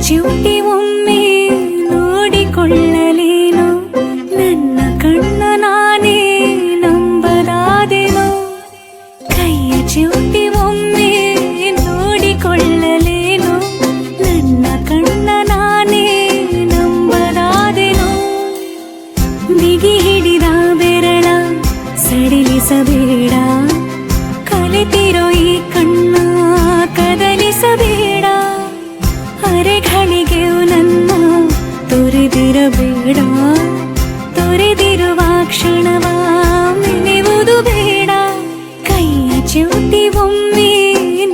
ಚಿವುಟಿ ಒಮ್ಮೆ ನೋಡಿಕೊಳ್ಳಲೇನೋ ನನ್ನ ಕಣ್ಣ ನಾನೇ ನಂಬಲಾದೆನೋ ಕೈಯ ಚಿವುಟಿ ಒಮ್ಮೆ ನೋಡಿಕೊಳ್ಳಲೇನೋ ನನ್ನ ಕಣ್ಣ ನಾನೇ ನಂಬಲಾದೆನೋ ಬಿಗಿ ಹಿಡಿದ ಬೆರಳ ಸಡಿಲಿಸಬೇಡ ಕಲಿತಿರೋ ಈ ಕಣ್ಣ ಕದಲಿಸಬೇಡ ಅರೆಗಳಿಗೆಯೂ ನನ್ನ ತೊರೆದಿರಬೇಡ ತೊರೆದಿರುವ ಕ್ಷಣವ ಮೆನೆಯುವುದು ಬೇಡ ಕೈಯ ಚಿವುಟಿ ಒಮ್ಮೆ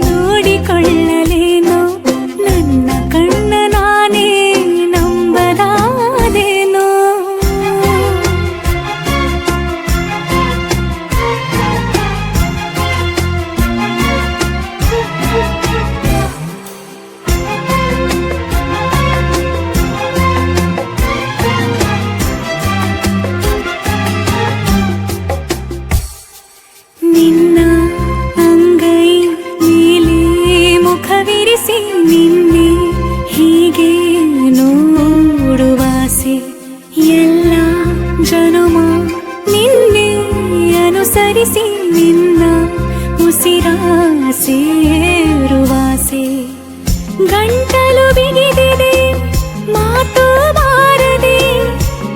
ನೋಡಿಕೊಳ್ಳಲೇನೋ ನನ್ನ ಕಣ್ಣ ನಾನೇ ನಂಬಲಾದೆನೋ ನಿನ್ನ ಅಂಗೈ ಮೇಲೆ ಮುಖವಿರಿಸಿ ನಿನ್ನೆ ಹೀಗೆ ನೋಡುವಾಸೆ ಎಲ್ಲ ಜನುಮ ನಿನ್ನೆ ಅನುಸರಿಸಿ ನಿನ್ನ ಉಸಿರಾಸೆ ಇರುವಾಸೆ ಗಂಟಲು ಬಿಗಿದೆ